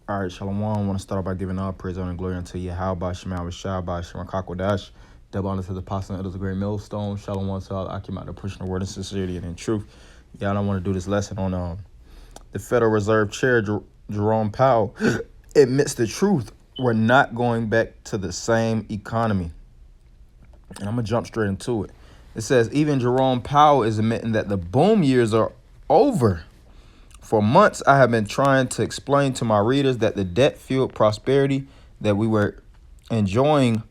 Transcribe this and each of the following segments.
All right, Shalom. I want to start by giving all praise, honor, and glory unto Yahweh, Shema, Shabbat, Shema, Kakodash. Double honor to the apostle and others, a great millstone. Shalom to all Akim out there pushing the word of sincerity and in truth. Y'all don't want to do this lesson on the Federal Reserve Chair, Jerome Powell, admits the truth. We're not going back to the same economy. And I'm going to jump straight into it. It says, even Jerome Powell is admitting that the boom years are over. For months, I have been trying to explain to my readers that the debt-fueled prosperity that we were enjoying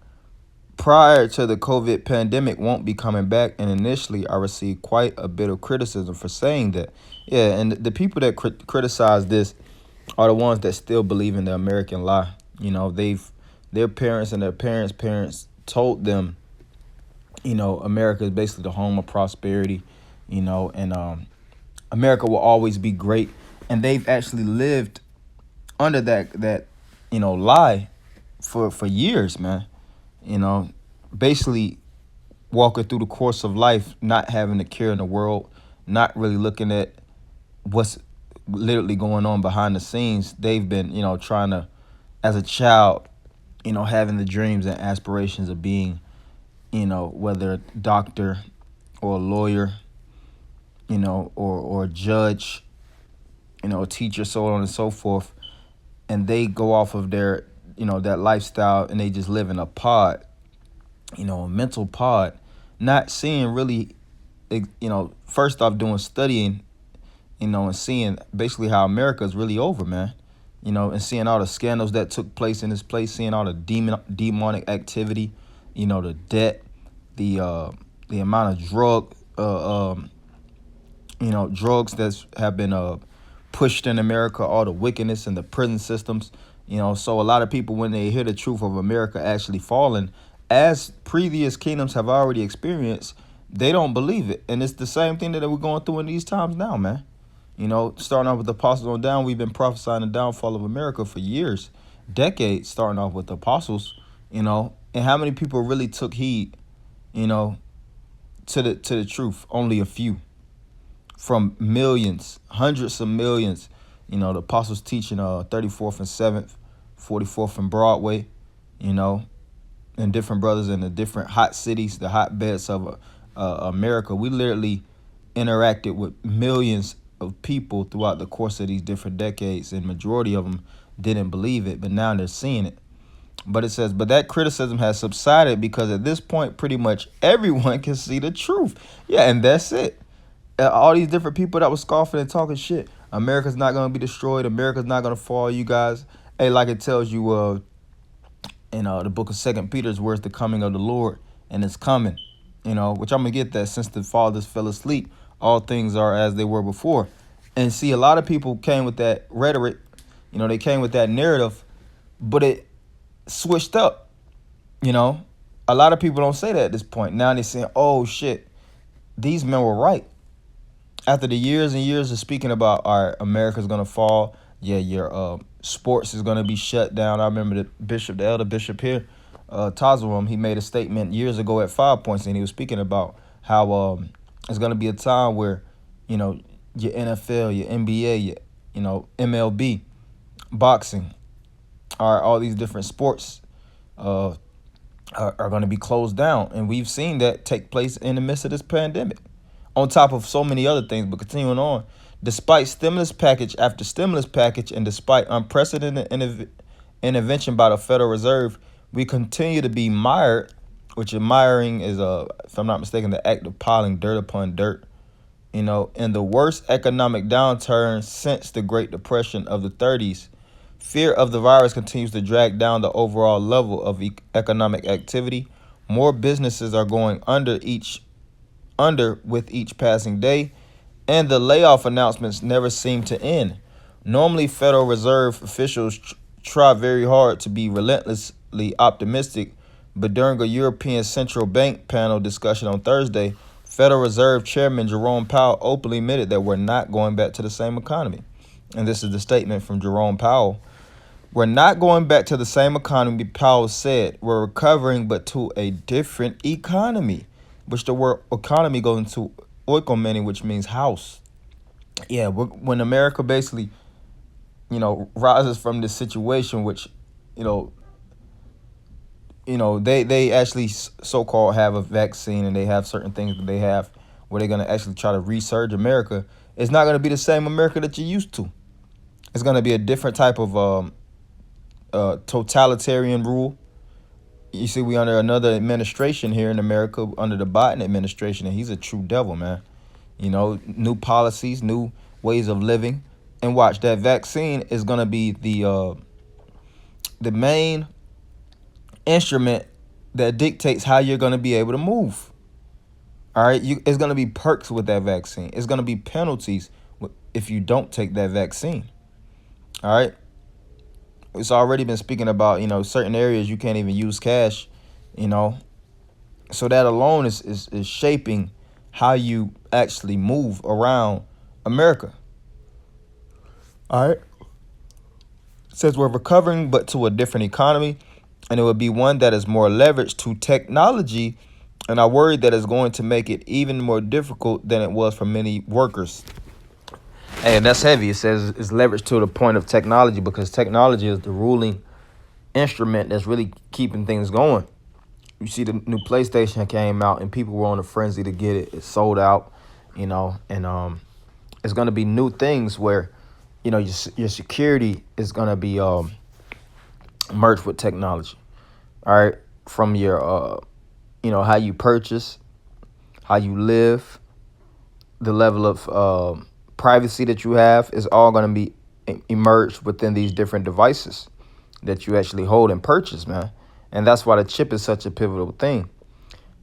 prior to the COVID pandemic won't be coming back. And initially, I received quite a bit of criticism for saying that. Yeah, and the people that criticize this are the ones that still believe in the American lie. You know, their parents and their parents' told them, you know, America is basically the home of prosperity, you know, and America will always be great, and they've actually lived under that lie for years, man. You know, basically walking through the course of life, not having a care in the world, not really looking at what's literally going on behind the scenes. They've been, trying to, as a child, having the dreams and aspirations of being, whether a doctor or a lawyer, or a judge, a teacher, so on and so forth. And they go off of their, that lifestyle, and they just live in a pod, a mental pod, not seeing really, first off doing studying, and seeing basically how America is really over, man. And seeing all the scandals that took place in this place, seeing all the demonic activity, the debt, the amount of drugs that have been pushed in America, all the wickedness in the prison systems. So a lot of people, when they hear the truth of America actually falling, as previous kingdoms have already experienced, they don't believe it. And it's the same thing that we're going through in these times now, man. Starting off with the apostles on down, we've been prophesying the downfall of America for years, decades, starting off with the apostles, and how many people really took heed, to the truth? Only a few. From millions, hundreds of millions, the apostles teaching 34th and 7th, 44th and Broadway, and different brothers in the different hot cities, the hotbeds of America. We literally interacted with millions of people throughout the course of these different decades, and majority of them didn't believe it, but now they're seeing it. But it says, but that criticism has subsided because at this point, pretty much everyone can see the truth. Yeah, and that's it. All these different people that were scoffing and talking shit. America's not going to be destroyed. America's not going to fall, you guys. Hey, like it tells you in the book of 2 Peter's, where's the coming of the Lord, and it's coming, which I'm going to get that since the fathers fell asleep, all things are as they were before. And see, a lot of people came with that rhetoric, they came with that narrative, but it switched up, A lot of people don't say that at this point. Now they're saying, oh, shit, these men were right. After the years and years of speaking about, all right, America's going to fall, yeah, your sports is going to be shut down. I remember the elder bishop here, Tazarum, he made a statement years ago at 5 Points, and he was speaking about how it's going to be a time where, your NFL, your NBA, your, MLB, boxing, all these different sports are going to be closed down. And we've seen that take place in the midst of this pandemic, on top of so many other things. But continuing on, despite stimulus package after stimulus package, and despite unprecedented intervention by the Federal Reserve, we continue to be mired, which miring is, if I'm not mistaken, the act of piling dirt upon dirt, in the worst economic downturn since the Great Depression of the 30s. Fear of the virus continues to drag down the overall level of economic activity. More businesses are going under with each passing day, and the layoff announcements never seem to end. Normally, Federal Reserve officials try very hard to be relentlessly optimistic, but during a European Central Bank panel discussion on Thursday, Federal Reserve Chairman Jerome Powell openly admitted that we're not going back to the same economy. And this is the statement from Jerome Powell. We're not going back to the same economy, Powell said. We're recovering, but to a different economy, which the word economy goes into oikoumene, which means house. Yeah, when America basically rises from this situation, which, you know, they actually so-called have a vaccine, and they have certain things that they have where they're gonna actually try to resurge America. It's not gonna be the same America that you're used to. It's gonna be a different type of totalitarian rule. You see, we under another administration here in America, under the Biden administration, and he's a true devil, man. New policies, new ways of living, and watch, that vaccine is gonna be the main instrument that dictates how you're gonna be able to move. All right, it's gonna be perks with that vaccine. It's gonna be penalties if you don't take that vaccine. All right, it's already been speaking about certain areas you can't even use cash. You know, so that alone is shaping how you actually move around America. All right. It says we're recovering, but to a different economy, and it would be one that is more leveraged to technology. And I worry that it's going to make it even more difficult than it was for many workers. And that's heavy. It says it's leveraged to the point of technology, because technology is the ruling instrument that's really keeping things going. You see, the new PlayStation came out and people were on a frenzy to get it. It's sold out, and it's going to be new things where, your security is going to be merged with technology. All right. From your, how you purchase, how you live, the level of privacy that you have is all going to be emerged within these different devices that you actually hold and purchase, man. And that's why the chip is such a pivotal thing.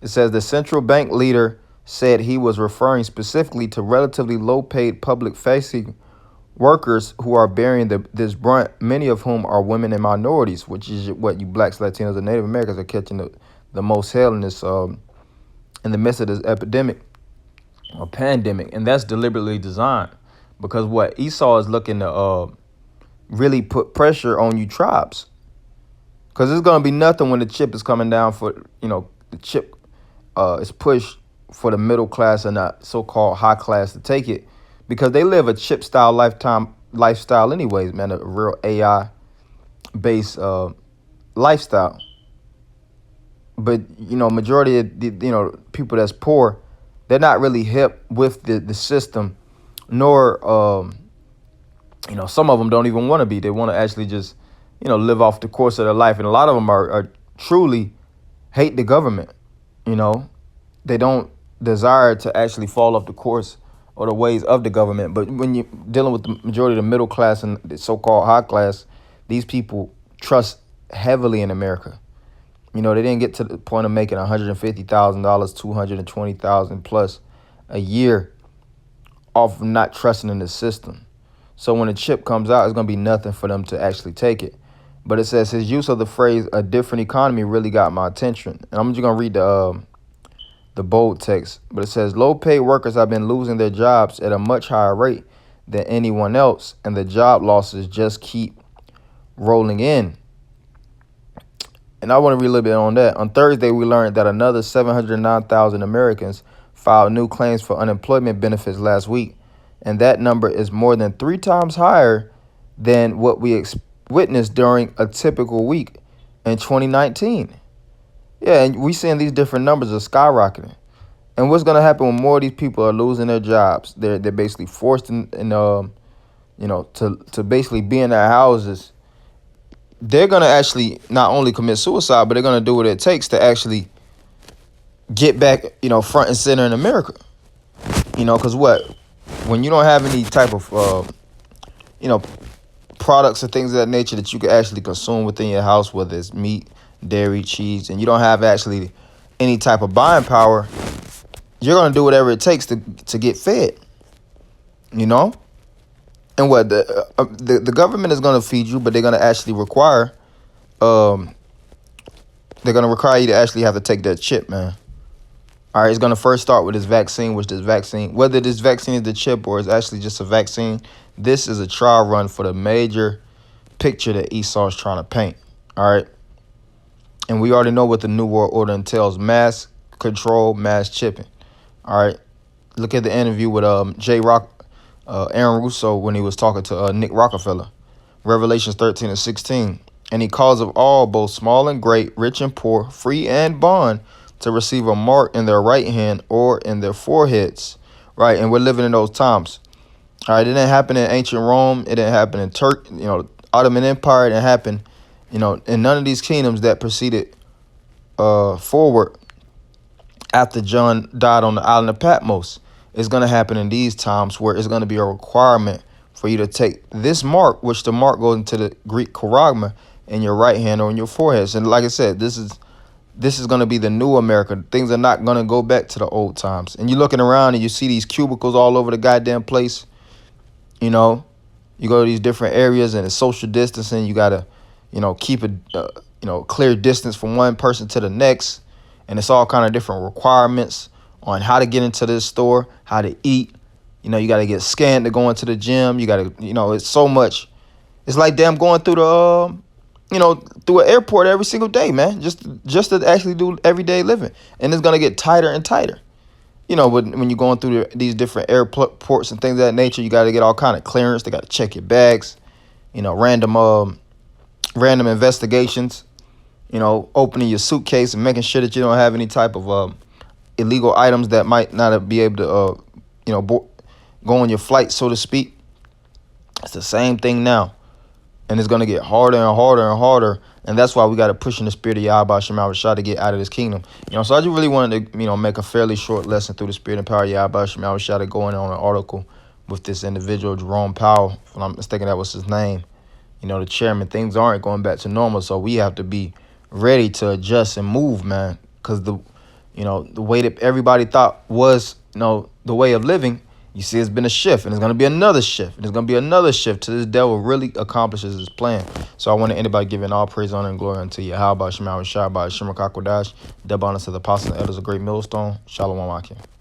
It says the central bank leader said he was referring specifically to relatively low-paid public-facing workers who are bearing this brunt, many of whom are women and minorities, which is what you blacks, Latinos, and Native Americans are catching the most hell in this in the midst of this epidemic or pandemic. And that's deliberately designed, because what Esau is looking to really put pressure on you tribes. Because it's going to be nothing when the chip is coming down for, the chip is pushed for the middle class and the so-called high class to take it, because they live a chip style lifestyle anyways, man, a real AI based lifestyle. But, majority of the, people that's poor, they're not really hip with the system, nor, some of them don't even want to be. They want to actually just, live off the course of their life. And a lot of them are truly hate the government. They don't desire to actually fall off the course or the ways of the government. But when you're dealing with the majority of the middle class and the so-called high class, these people trust heavily in America. They didn't get to the point of making $150,000, $220,000 plus a year off of not trusting in the system. So when the chip comes out, it's going to be nothing for them to actually take it. But it says his use of the phrase "a different economy" really got my attention. And I'm just going to read the bold text. But it says low-paid workers have been losing their jobs at a much higher rate than anyone else, and the job losses just keep rolling in. And I want to read a little bit on that. On Thursday, we learned that another 709,000 Americans filed new claims for unemployment benefits last week. And that number is more than 3 times higher than what we witnessed during a typical week in 2019. Yeah, and we seeing these different numbers are skyrocketing. And what's going to happen when more of these people are losing their jobs? They're basically forced to basically be in their houses. They're going to actually not only commit suicide, but they're going to do what it takes to actually get back, front and center in America. Because when you don't have any type of, products or things of that nature that you can actually consume within your house, whether it's meat, dairy, cheese, and you don't have actually any type of buying power, you're going to do whatever it takes to get fed, And what the government is going to feed you, but they're going to actually require, you to actually have to take that chip, man. All right, it's going to first start with this vaccine, whether this vaccine is the chip or it's actually just a vaccine, this is a trial run for the major picture that Esau is trying to paint. All right. And we already know what the New World Order entails: mass control, mass chipping. All right. Look at the interview with Aaron Russo when he was talking to Nick Rockefeller. Revelations 13 and 16. And he caused of all, both small and great, rich and poor, free and bond, to receive a mark in their right hand or in their foreheads. Right, and we're living in those times. All right, it didn't happen in ancient Rome. It didn't happen in Ottoman Empire. It didn't happen, in none of these kingdoms that proceeded forward after John died on the island of Patmos. It's going to happen in these times where it's going to be a requirement for you to take this mark, which the mark goes into the Greek charagma, in your right hand or in your forehead. And like I said, this is going to be the new America. Things are not going to go back to the old times. And you're looking around and you see these cubicles all over the goddamn place. You go to these different areas and it's social distancing. You got to, keep a clear distance from one person to the next. And it's all kind of different requirements on how to get into this store, how to eat. You got to get scanned to go into the gym. You got to, it's so much. It's like damn going through through an airport every single day, man, just to actually do everyday living. And it's going to get tighter and tighter. When you're going through these different airports and things of that nature, you got to get all kind of clearance. They got to check your bags, random investigations, opening your suitcase and making sure that you don't have any type of illegal items that might not be able to, go on your flight, so to speak. It's the same thing now. And it's going to get harder and harder and harder. And that's why we got to push in the spirit of Yahweh Shema Rashah to get out of this kingdom. So I just really wanted to, make a fairly short lesson through the spirit and power of Yahweh Shema Rashah to go in on an article with this individual, Jerome Powell. If I'm mistaken, that was his name. The chairman. Things aren't going back to normal. So we have to be ready to adjust and move, man. Because the way that everybody thought was, the way of living, you see, it's been a shift, and it's going to be another shift, and it's going to be another shift till this devil really accomplishes his plan. So I want anybody giving all praise, honor, and glory unto you. How about Shema Rashah, by Shema Kakodash, double honor to the apostles and elders of Great Millstone. Shalom Akim.